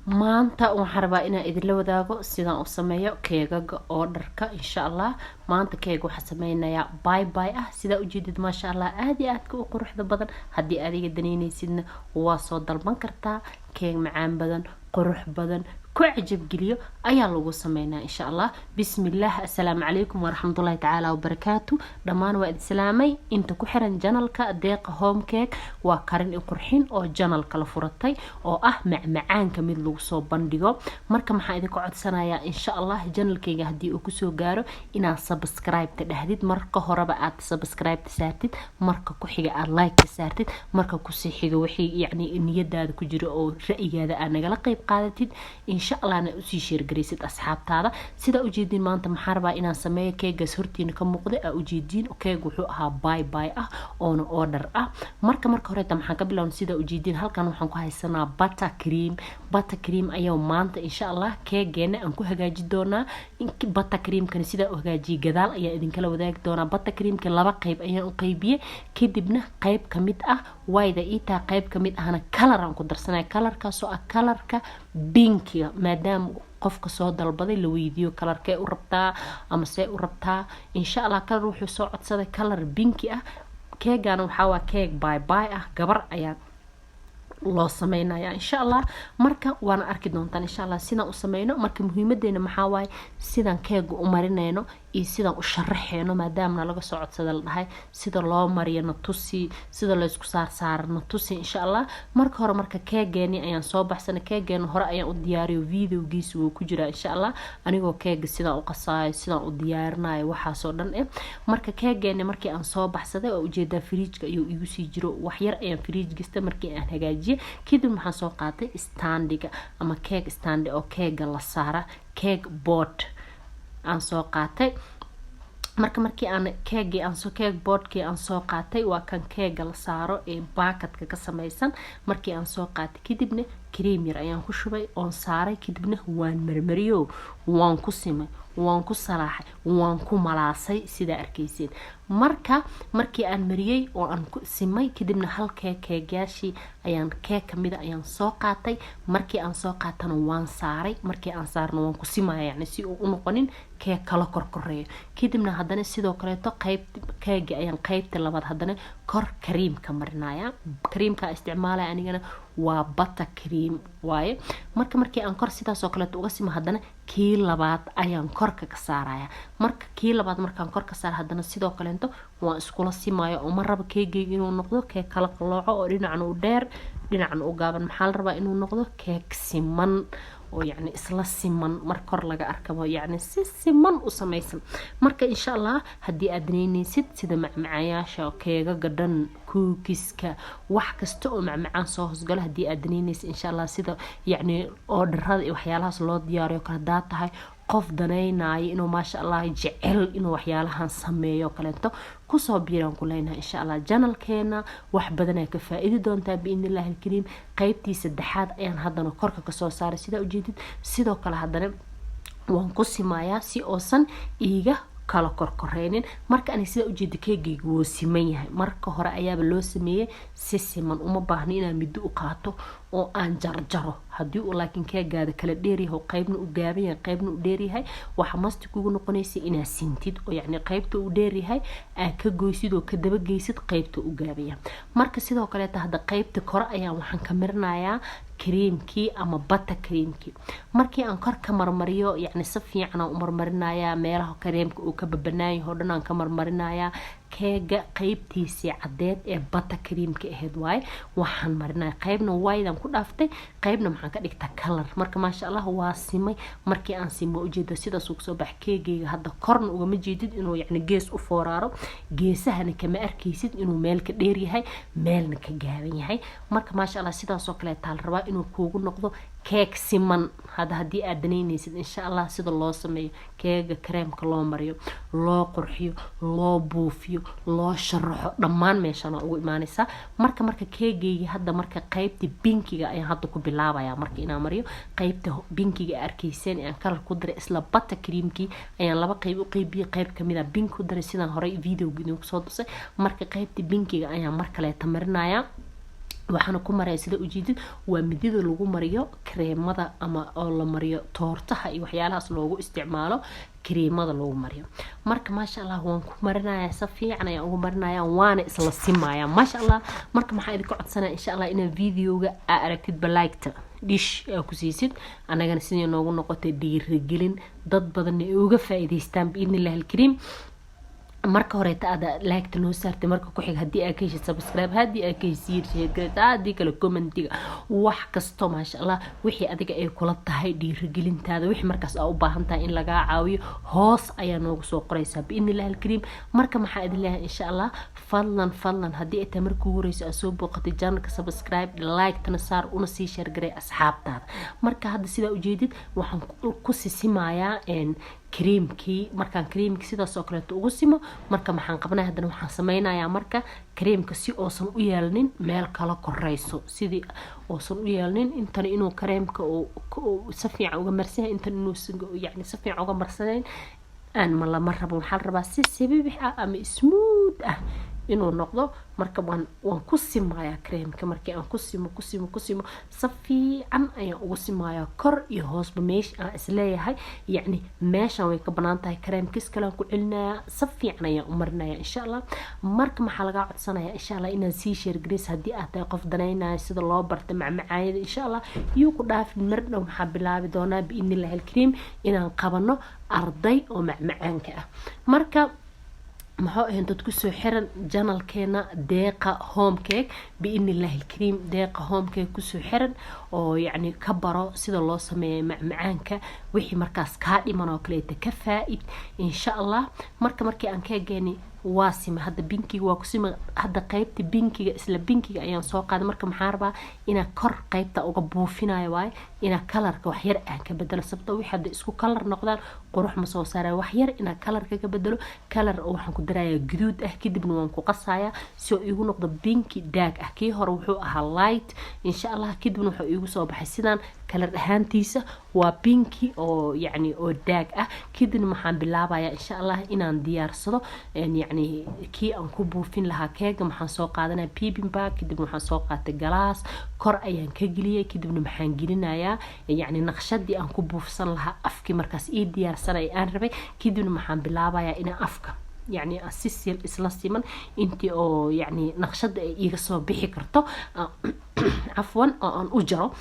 maanta waxaan rabaa inaan idinla wadaago sidaan u sameeyo keegaga oo dharka insha allah. maanta keeg waxaa sameynayaa bye ah sidaa ujeedid maasha allah aad iyo aadka u quruxda badan. haddii adiga daneynaysidna waa soo dalban kartaa. keeg macaan badan qurux badan ku cajab geliyo ayaa lagu sameynaa insha allah. bismillaah, assalaamu calaykum waraxmatullaahi tacaala wabarakaatu. dhammaan waa idin salaamay inta ku xiran janalka deeqa home cake. waa karin i qurxin oo janalka la furatay oo ah macmacaanka mid lagu soo bandhigo. marka maxaa idinka codsanayaa insha allah janalkayga haddii uu kusoo gaaro inaad subscribe dhahdid. marka horeba aad subscribe saartid, marka ku xiga aad like saartid, marka kusii xiga wixii yacni niyadaada ku jiro oo ra'yigaada aad nagala qayb qaadatid insha allah na usii sheergaraysid asxaabtaada. sida ujeedin maanta maxaa rabaa inaan sameeyo keegaas hortiina ka muuqda aa ujeedin. keeg wuxuu ahaa bye ah oona order ah. marka horeeta maxaan ka bilaabnay sida ujeedin. halkan waxaan ku haysanaa butter cream ayaa maanta insha allah keegeena aan ku hagaaji doonaa. butter creamkani sida u hagaajiye gadaal ayaa idinkala wadaagi doonaa. butter creamka laba qayb ayaan u qaybiyey, kadibna qayb kamid ah wayda iitaa, qayb kamid ahna color aan ku darsanay. colorkaasoo ah colorka binkiga, maadaama qofka soo dalbaday la weydiiyo kalarkee u rabtaa ama see u rabtaa. insha allah kalar wuxuu soo codsaday kalar binki ah. keegana waxaa waa keeg bye ah, gabar ayaa loo sameynaya insha allah. marka waana arki doontaan insha allah sidaan u sameyno. marka muhiimadeena maxaa waaye sidaan keega u marinayno iyo sidaan u sharaxeyno, maadaama laga soo codsada la dhahay sida loo mariyo na tusi, sida la isku saar na tusi insha allah. marka hore marka keegeeni ayaan soo baxsanay. keegeena hore ayaan u diyaariyo, videogiisa wuu ku jiraa insha allah, anigoo keega sidaan u qasaayo, sidaan u diyaarinayo waxaasoo dhan marka keegeeni markii aan soo baxsaday oo ujeedaa fridge-ka ayuu igu sii jiro. wax yar ayaan fridge gista markii aan hagaajiye, kadib waxaan soo qaatay standiga ama keeg standi oo keega la saara, keeg board aan soo qaatay. markii aan keeg boardkii aan soo qaatay waa kan keega la saaro ee baakadka ka samaysan. markii aan soo qaatay kadibna cream yar ayaan ku shubay oon saaray, kadibna waan marmariyo, waan ku simay, waan ku salaaxay, waan ku malaasay sidaa arkayseen. markii aan mariyay oo aan ku simay kadibna hal keegyaashii ayaan keeg kamida ayaan soo qaatay. markii aan soo qaatana waan saaray, markii aan saarno waan ku simaya yani si uu u noqonin keeg kala korkoreeyo. kadibna haddana sidoo kaleeto keegi ayaan qaybta labaad haddana kor creamka marinaya. creamka isticmaalaya anigana waa butter cream waaye. markii aan kor sidaasoo kaleeto uga simo haddana kii labaad ayaan korka ka saaraya. kii labaad markaan kor ka saara haddana sidoo kaleeto waan iskula simaya oo ma raba keegayga inuu noqdo keeg kala qalooco oo dhinacna u dheer dhinacna u gaaban. maxaa la rabaa inuu noqdo keeg siman oo yacni isla siman, mar kor laga arkabo yacni si siman u samaysan. marka insha allah haddii aad daneynaysid sida macmacayaasha keegaga dhan, kuukiska, wax kasta oo macmacaan soo hoosgalo haddii aad daneynaysid insha allah sida yacni orderada iyo waxyaalahaas loo diyaariyo kale hadaa tahay qof danaynayo inuu maasha allah jecel inuu waxyaalahan sameeyo kaleeto kusoo biiraan ku leenahay insha allah. janalkeena wax badan ay ka faa'iidi doontaa biidnillaahi alkariim. qaybtii saddexaad ayaan haddana korka kasoo saaray sidaa ujeedid. sidoo kale haddana waan ku simayaa si oosan iiga kala korkoreynin. marka aniga sida ujeeda keegayga wuu siman yahay, marka hore ayaaba loo sameeyey si siman, uma baahno inaan middo u qaato oo aan jarjaro. haddii uu laakiin keegaada kala dheeryahay oo qaybna u gaaban yahay qaybna u dheeryahay, waxa masti kugu noqonaysa inaad sintid oo yacni qaybta u dheeryahay aad ka goysid oo ka dabageysid qaybta u gaaban yahay. marka sidoo kaleeta hadda qaybta kore ayaan waxaan ka marinayaa creamkii ama butter creamkii. markii aan kor ka marmariyo yacni si fiican aan u marmarinayaa, meelaha creamka uu ka babanaayahay oo dhan aan ka marmarinayaa. keega qaybtiisii cadeed ee butter creamka ahayd waaye waxaan marinaya. qaybna waydaan ku dhaaftay, qaybna maxaan ka dhigtaa color. marka maasha allah waa simay. markii aan simo ujeeda sidaas uu soo bax keegayga. hadda korna ugama jeedid inuu yacni gees u fooraaro, geesahana kama arkaysid inuu meel ka dheer yahay meelna ka gaaban yahay. marka maasha allah sidaasoo kale taal rabaa inuu kuugu noqdo keeg siman. haddii aad daneynaysid insha allah sida loo sameeyo keega kareemka loo mariyo, loo qurxiyo, loo buufiyo, loo sharaxo, dhammaan meeshaan ugu imaanaysaa. marka keegayga hadda marka qaybta binkiga ayaan hadda ku bilaabaya. marka inaan mariyo qaybta binkiga arkayseen aan kalar ku daray isla butter creamkii ayaan laba qayb u qaybiyey. qayb kamid ah bink ku daray sidaan horey videoga idinku soo tusay. marka qaybta binkiga ayaan mar kaleeta marinaya. waxaana ku maraya sida ujeedid waa midida lagu mariyo kareemada ama oo la mariyo toortaha iyo waxyaalahaas loogu isticmaalo kareemada lagu mariyo marka maasha Allah waan ku marinayaa si fiican ayaan ugu marinayaa waana isla simayaa maasha Allah marka maxaa idin ka codsanaa insha Allah inaa videoga aragtid like-ta dish ku siisid anagana sidii noogu noqotay dhiirigelin dad badan ay uga faa'iideystaan biidnillahi alkariim marka hore aad like noo saartay marka ku xig hadii aad ka heshay subscribe hadii aad ka heshay share hadii kale commentiga wax kasto maasha Allah wixii adiga ay kula tahay dhiirigelintaada wixii markaas aad u baahan tahay in laga caawiyo hoos ayaa noogu soo qoraysaa biidnillahi alkariim marka maxaa idin leeyahay insha Allah fadlan hadii ay tahay markii ugu horeyso aad soo booqatay channelka subscribe like tana saar una sii share garay asxaabtaada marka hadda sida ujeedid waxaan ku sisimayaa كريمكي مركان كريمكي سيدا سوكلت ugu simo marka maxaan qabnaa hadana waxaan sameeynayaa marka kareemka si oosan u yeelnin meel kala koreyso sidii oosan u yeelnin intan inuu kareemka oo si fiican uga marsan intan inuu yani si fiican uga marsaneen aan ma la marrabo waxaan rabaa si sibibix ah ama smooth ah inuu noqdo marka waan ku simayaa kareemka markii aan ku simo safiican ayaan ugu simayaa kor iyo hoosba meesha aan isleeyahay yani meeshan way ka banaan tahay kareemkiis kale ku cilinayaa safiican ayaan u marinayaa insha Allah marka maxaa laga codsanayaa insha Allah inaan sii share gareys hadii aad tahay qof danaynayo sida loo bartay macmacaayada insha Allah iyo ku dhaafin mar dhow maxaa bilaabi doonaa biidnillahi alkariim inaan qabano arday oo macmacaanka ah marka maxaa ahayn dad ku soo xiran channelkeena deeqa home cake biidnillahi alkariim deeqa home cake ku soo xiran oo yani ka baro sida loo sameeyo macmacaanka wixii markaas ka dhiman oo kale ka faa'iid insha Allah markii aan ka geeni واسمة هذا بينكي وقسمة هذا قيبت بينكي إسلا بينكي أيام سوق هذا مركب محاربة إنا كر قيبت أو قبو فينا يواي إنا كلر كوحير كبدل سبته وحد إسكو كلر نقدر قروح مصوصرة وحير إنا كلر كبدله كلر أو حنكو دراية جدود أكيد بنوانكو قصايا سو يقول نقدر بينكي داك أكيد هروحو هالايت إن شاء الله أكيد بنوحو يقول صوب حسنا كلر هانتيسة وبينكي أو يعني أو داك كيد نمحان بالله إن شاء الله إنا نديار صدو يعني كي أنكو بوفين لها كيك محان سوق قادنا بيبين باك كيد محان سوق قات جلاس كر أيان كجلية كيد محان جلنا يا يعني نقشدي أنكو بوفصل لها أفكي مركز إيد ديار سنة أنربي كيد محان بالله يا إنا أفكا يعني أساسي الإسلاس من أنتي أو يعني نقشد يقصو بحي كرتو عفوا أن أجرو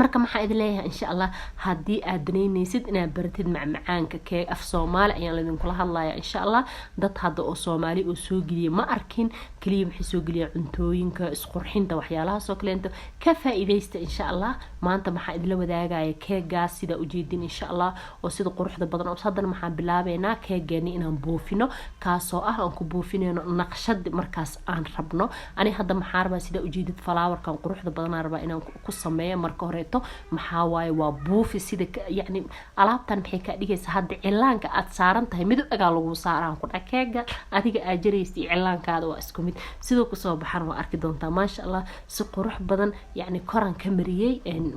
marka maxaa idin leeyahay insha Allah hadii aad daneynaysid inaad baratid macmacaanka kee af Soomaali ayaan idin kula hadlayaa insha Allah dad hadda oo Soomaali oo soo geliya ma arkin kaliya maxay soo geliya cuntooyinka isqurxinta waxyaalaha soo kaleento ka faa'iideysta insha Allah maanta maxaa idin la wadaagaya keegaas sida u jeedin insha Allah oo sida quruxda badan oo haddana maxaan bilaabeynaa keegeeni inaan buufino kaasoo ah aan ku buufinayno naqshad markaas aan rabno ani hadda maxaa rabaa sida u jeedid flowerkan quruxda badan aan rabaa inaan ku sameeyo marka hore maxaa waaye waa buufi sida yani alaabtan maxay ka dhigaysaa hadda cilaanka aad saaran tahay mid agaa lagu saaraan ku dhakeega adiga aad jaraysay cilaankaada waa isku mid sidoo ku soo baxan waa arki doontaa maasha Allah si qurux badan yani koran ka mariyay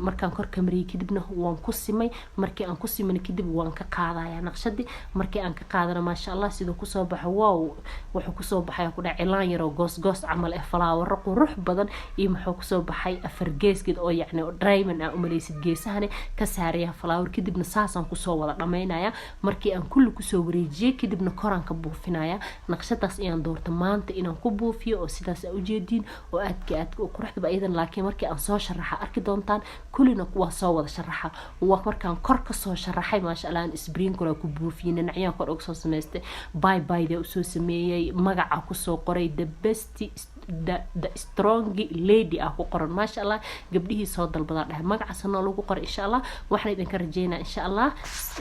markaan kor ka mariyay kadibna waan ku simay markii aan ku simay kadib waan ka qaadayaa naqshadi markii aan ka qaadana maasha Allah sidoo ku soo baxay wow wuxuu ku soo baxay ku dhac cilaan yar oo goos camal flower qurux badan iyo muxuu ku soo baxay afar geeskeed oo yani diamond umaleysid geesahane ka saaraya flower kadibna saasan ku soo wada dhameynaya markii aan kulli ku soo wareejiyay kadibna koranka buufinaya naqshadaas ayaan doortay maanta inaan ku buufiyo oo sidaas u jeedin oo aad u quruxda iidan laakiin markii aan soo sharaxa arki doontaan kullina waa soo wada sharaxa waa markaan kor ka soo sharaxay maasha Allah aan sprinkler ku buufiyay dhinacyan kor uga soo sameystay bye da soo sameeyay magaca ku soo qoray the best the strong lady ku qoran maasha Allah gabdhihii soo dalbada dhahay magacaasna lagu qor insha Allah waxaan idin ka rajeynaa insha Allah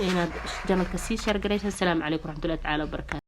inaad channelka sii share gareysaan. Assalaamu calaykum waraxmatullaahi tacaala wabarakaatuh.